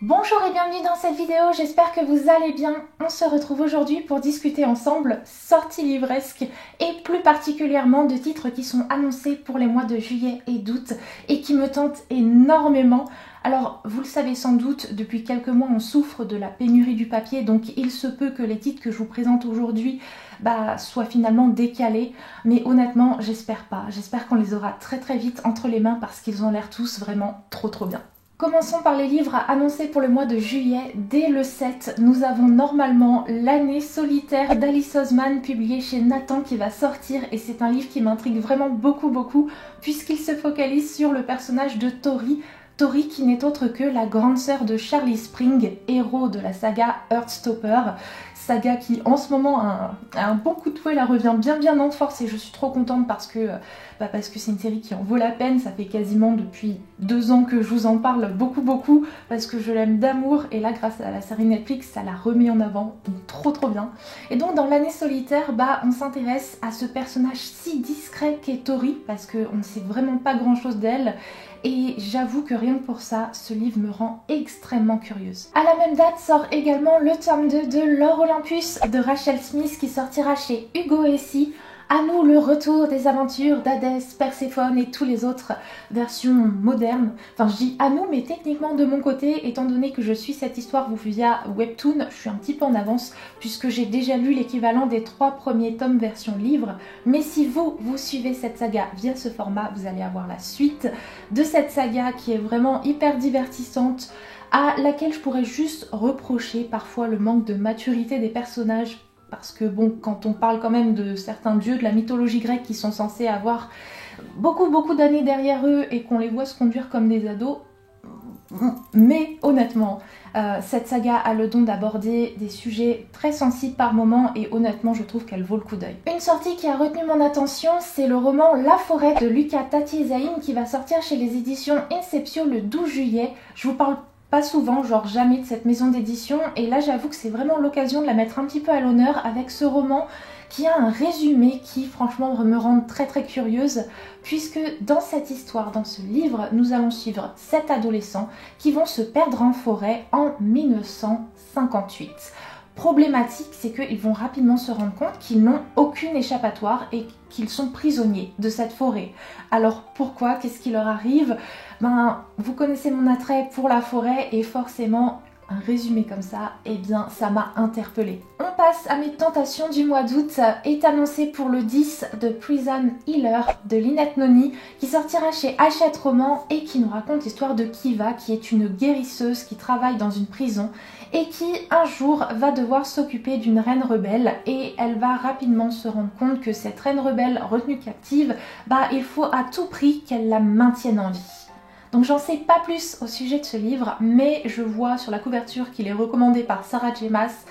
Bonjour et bienvenue dans cette vidéo, j'espère que vous allez bien. On se retrouve aujourd'hui pour discuter ensemble sorties livresques et plus particulièrement de titres qui sont annoncés pour les mois de juillet et d'août et qui me tentent énormément. Alors, vous le savez sans doute, depuis quelques mois on souffre de la pénurie du papier, donc il se peut que les titres que je vous présente aujourd'hui soient finalement décalés, mais honnêtement j'espère pas. J'espère qu'on les aura très vite entre les mains parce qu'ils ont l'air tous vraiment trop bien. Commençons par les livres annoncés pour le mois de juillet. Dès le 7, nous avons normalement L'année solitaire d'Alice Oseman, publié chez Nathan, qui va sortir, et c'est un livre qui m'intrigue vraiment beaucoup puisqu'il se focalise sur le personnage de Tori. Tori qui n'est autre que la grande sœur de Charlie Spring, héros de la saga Heartstopper. Saga qui en ce moment a un bon coup de fouet, elle revient bien en force et je suis trop contente parce que c'est une série qui en vaut la peine. Ça fait quasiment depuis 2 ans que je vous en parle beaucoup parce que je l'aime d'amour et là grâce à la série Netflix ça la remet en avant, donc trop bien. Et donc dans L'année solitaire, on s'intéresse à ce personnage si discret qu'est Tori parce qu'on ne sait vraiment pas grand chose d'elle. Et j'avoue que rien que pour ça, ce livre me rend extrêmement curieuse. À la même date sort également le tome 2 de L'Or Olympus de Rachel Smith qui sortira chez Hugo Essie. À nous le retour des aventures d'Hadès, Perséphone et tous les autres versions modernes. Enfin je dis à nous mais techniquement de mon côté, étant donné que je suis cette histoire via Webtoon, je suis un petit peu en avance puisque j'ai déjà lu l'équivalent des 3 premiers tomes version livre. Mais si vous suivez cette saga via ce format, vous allez avoir la suite de cette saga qui est vraiment hyper divertissante, à laquelle je pourrais juste reprocher parfois le manque de maturité des personnages. Parce que bon, quand on parle quand même de certains dieux de la mythologie grecque qui sont censés avoir beaucoup d'années derrière eux et qu'on les voit se conduire comme des ados, mais honnêtement, cette saga a le don d'aborder des sujets très sensibles par moments et honnêtement je trouve qu'elle vaut le coup d'œil. Une sortie qui a retenu mon attention, c'est le roman La Forêt de Lucas Tati-Ezaïm qui va sortir chez les éditions Inceptio le 12 juillet. Je vous parle pas souvent, genre jamais, de cette maison d'édition et là j'avoue que c'est vraiment l'occasion de la mettre un petit peu à l'honneur avec ce roman qui a un résumé qui franchement me rend très curieuse puisque dans cette histoire, dans ce livre, nous allons suivre 7 adolescents qui vont se perdre en forêt en 1958. Problématique, c'est qu'ils vont rapidement se rendre compte qu'ils n'ont aucune échappatoire et qu'ils sont prisonniers de cette forêt. Alors pourquoi? Qu'est-ce qui leur arrive? Vous connaissez mon attrait pour la forêt et forcément un résumé comme ça, eh bien ça m'a interpellée. On passe à mes tentations du mois d'août, est annoncé pour le 10 de Prison Healer de Lynette Noni qui sortira chez Hachette Roman et qui nous raconte l'histoire de Kiva qui est une guérisseuse qui travaille dans une prison et qui un jour va devoir s'occuper d'une reine rebelle et elle va rapidement se rendre compte que cette reine rebelle retenue captive, il faut à tout prix qu'elle la maintienne en vie. Donc j'en sais pas plus au sujet de ce livre, mais je vois sur la couverture qu'il est recommandé par Sarah J. Maas.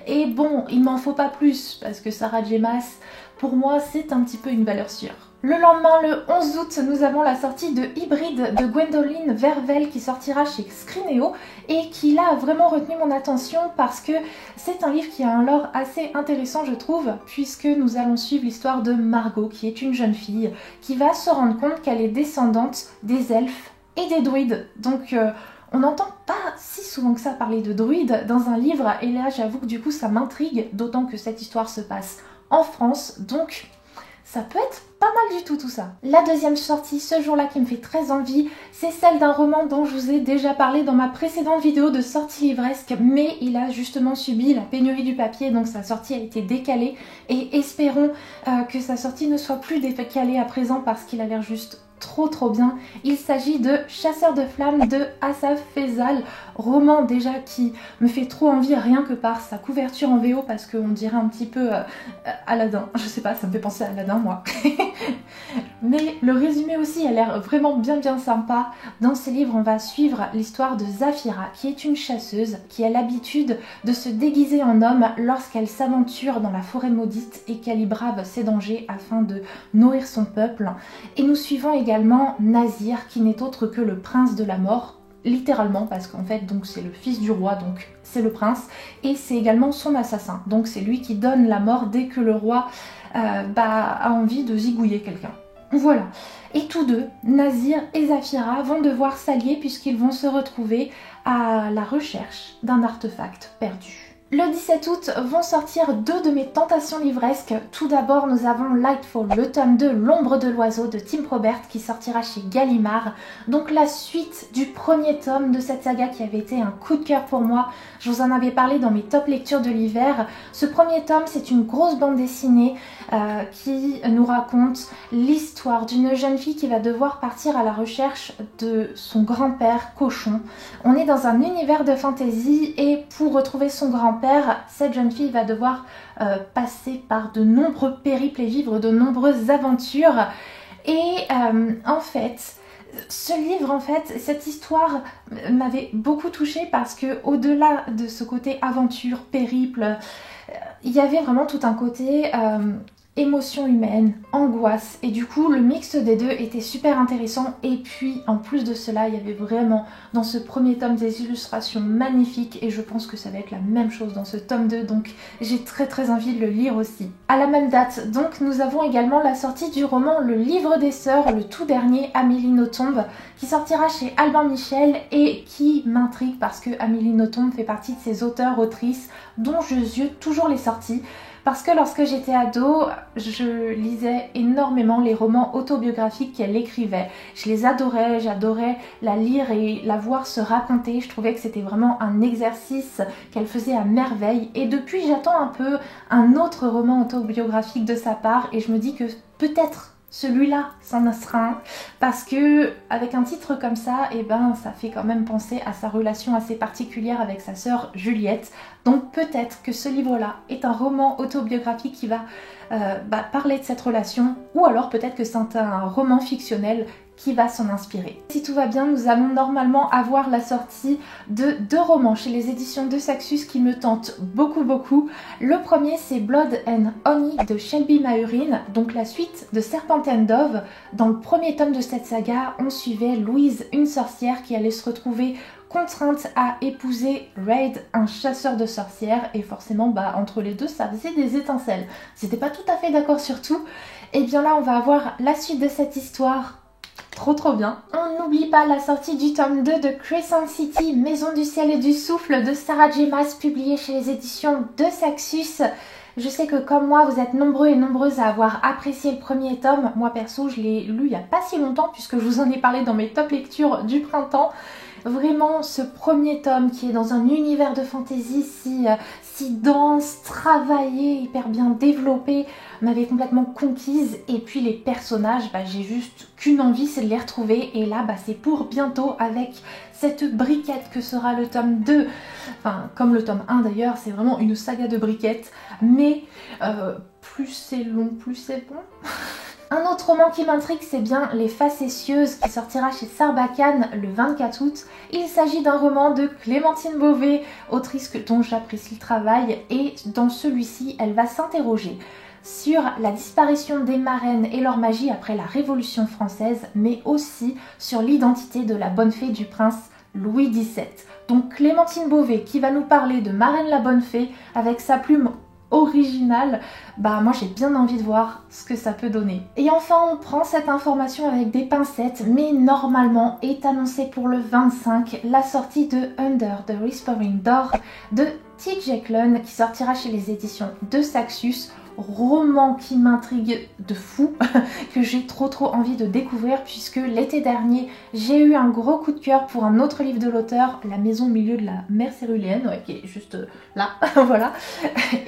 Et bon, il m'en faut pas plus, parce que Sarah J. Maas, pour moi, c'est un petit peu une valeur sûre. Le lendemain, le 11 août, nous avons la sortie de Hybride de Gwendoline Vervel qui sortira chez Scrineo et qui là a vraiment retenu mon attention parce que c'est un livre qui a un lore assez intéressant je trouve puisque nous allons suivre l'histoire de Margot qui est une jeune fille qui va se rendre compte qu'elle est descendante des elfes et des druides. Donc on n'entend pas si souvent que ça parler de druides dans un livre et là j'avoue que du coup ça m'intrigue, d'autant que cette histoire se passe en France, donc ça peut être pas mal du tout ça. La deuxième sortie ce jour-là qui me fait très envie, c'est celle d'un roman dont je vous ai déjà parlé dans ma précédente vidéo de sortie livresque, mais il a justement subi la pénurie du papier, donc sa sortie a été décalée et espérons que sa sortie ne soit plus décalée à présent parce qu'il a l'air juste trop bien. Il s'agit de Chasseur de flammes de Asaf Faisal, roman déjà qui me fait trop envie rien que par sa couverture en VO parce qu'on dirait un petit peu Aladdin, je sais pas, ça me fait penser à Aladdin moi. Mais le résumé aussi a l'air vraiment bien sympa. Dans ce livre on va suivre l'histoire de Zafira qui est une chasseuse qui a l'habitude de se déguiser en homme lorsqu'elle s'aventure dans la forêt maudite et qu'elle y brave ses dangers afin de nourrir son peuple. Et nous suivons également Nazir qui n'est autre que le prince de la mort, littéralement parce qu'en fait donc c'est le fils du roi, donc c'est le prince et c'est également son assassin, donc c'est lui qui donne la mort dès que le roi a envie de zigouiller quelqu'un. Voilà. Et tous deux, Nazir et Zafira, vont devoir s'allier puisqu'ils vont se retrouver à la recherche d'un artefact perdu. Le 17 août vont sortir deux de mes tentations livresques. Tout d'abord, nous avons Lightfall, le tome 2, L'ombre de l'oiseau de Tim Probert qui sortira chez Gallimard. Donc la suite du premier tome de cette saga qui avait été un coup de cœur pour moi. Je vous en avais parlé dans mes top lectures de l'hiver. Ce premier tome, c'est une grosse bande dessinée qui nous raconte l'histoire d'une jeune fille qui va devoir partir à la recherche de son grand-père cochon. On est dans un univers de fantasy et pour retrouver son grand-père, cette jeune fille va devoir passer par de nombreux périples et vivre de nombreuses aventures. Et en fait, ce livre, cette histoire m'avait beaucoup touchée parce que au-delà de ce côté aventure, périple, il y avait vraiment tout un côté émotion humaine, angoisse, et du coup le mix des deux était super intéressant. Et puis en plus de cela, il y avait vraiment dans ce premier tome des illustrations magnifiques et je pense que ça va être la même chose dans ce tome 2, donc j'ai très envie de le lire aussi. À la même date, donc, nous avons également la sortie du roman Le Livre des Sœurs, le tout dernier, Amélie Nothomb, qui sortira chez Albin Michel et qui m'intrigue parce que Amélie Nothomb fait partie de ces auteurs-autrices dont je ziote toujours les sorties. Parce que lorsque j'étais ado, je lisais énormément les romans autobiographiques qu'elle écrivait. Je les adorais, j'adorais la lire et la voir se raconter. Je trouvais que c'était vraiment un exercice qu'elle faisait à merveille. Et depuis, j'attends un peu un autre roman autobiographique de sa part et je me dis que peut-être celui-là s'en sera un, parce que avec un titre comme ça, ça fait quand même penser à sa relation assez particulière avec sa sœur Juliette. Donc peut-être que ce livre-là est un roman autobiographique qui va parler de cette relation, ou alors peut-être que c'est un roman fictionnel qui va s'en inspirer. Si tout va bien, nous allons normalement avoir la sortie de deux romans chez les éditions de Saxus qui me tentent beaucoup. Le premier, c'est Blood and Honey de Shelby Mahurin, donc la suite de Serpent and Dove. Dans le premier tome de cette saga, on suivait Louise, une sorcière qui allait se retrouver contrainte à épouser Raid, un chasseur de sorcières, et forcément entre les deux ça faisait des étincelles. C'était pas tout à fait d'accord sur tout. Et bien là on va avoir la suite de cette histoire. Trop bien. On n'oublie pas la sortie du tome 2 de Crescent City, Maison du ciel et du souffle de Sarah J. Maas, publié chez les éditions de Saxus. Je sais que comme moi, vous êtes nombreux et nombreuses à avoir apprécié le premier tome. Moi perso, je l'ai lu il n'y a pas si longtemps puisque je vous en ai parlé dans mes top lectures du printemps. Vraiment, ce premier tome qui est dans un univers de fantasy si dense, travaillé, hyper bien développé, m'avait complètement conquise. Et puis les personnages, j'ai juste qu'une envie, c'est de les retrouver. Et là, c'est pour bientôt avec cette briquette que sera le tome 2. Enfin, comme le tome 1 d'ailleurs, c'est vraiment une saga de briquettes. Mais plus c'est long, plus c'est bon. Un autre roman qui m'intrigue, c'est bien Les Facétieuses qui sortira chez Sarbacane le 24 août. Il s'agit d'un roman de Clémentine Beauvais, autrice dont j'apprécie le travail, et dans celui-ci, elle va s'interroger sur la disparition des marraines et leur magie après la Révolution française, mais aussi sur l'identité de la bonne fée du prince Louis XVII. Donc Clémentine Beauvais qui va nous parler de Marraine la bonne fée avec sa plume originale, moi j'ai bien envie de voir ce que ça peut donner. Et enfin on prend cette information avec des pincettes, mais normalement est annoncé pour le 25 la sortie de Under the Whispering Door de T.J. Klune qui sortira chez les éditions de Saxus. Roman qui m'intrigue de fou, que j'ai trop envie de découvrir puisque l'été dernier j'ai eu un gros coup de cœur pour un autre livre de l'auteur, La maison au milieu de la mer céruléenne, qui est juste là, voilà.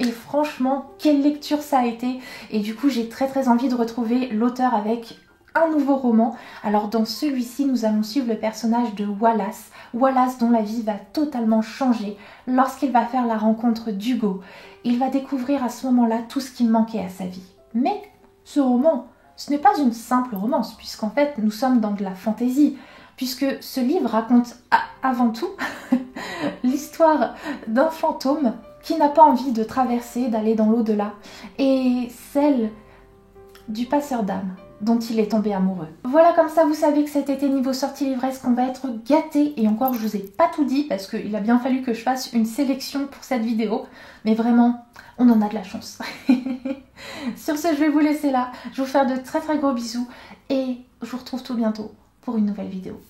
Et franchement, quelle lecture ça a été, et du coup j'ai très envie de retrouver l'auteur avec un nouveau roman. Alors dans celui-ci, nous allons suivre le personnage de Wallace dont la vie va totalement changer lorsqu'il va faire la rencontre d'Hugo. Il va découvrir à ce moment-là tout ce qui manquait à sa vie. Mais ce roman, ce n'est pas une simple romance, puisqu'en fait nous sommes dans de la fantaisie, puisque ce livre raconte avant tout l'histoire d'un fantôme qui n'a pas envie de traverser, d'aller dans l'au-delà, et celle du passeur d'âme. dont il est tombé amoureux. Voilà, comme ça vous savez que cet été niveau sortie livresque on va être gâtés. Et encore je vous ai pas tout dit parce qu'il a bien fallu que je fasse une sélection pour cette vidéo. Mais vraiment, on en a de la chance. Sur ce, je vais vous laisser là. Je vais vous faire de très très gros bisous. Et je vous retrouve tout bientôt pour une nouvelle vidéo.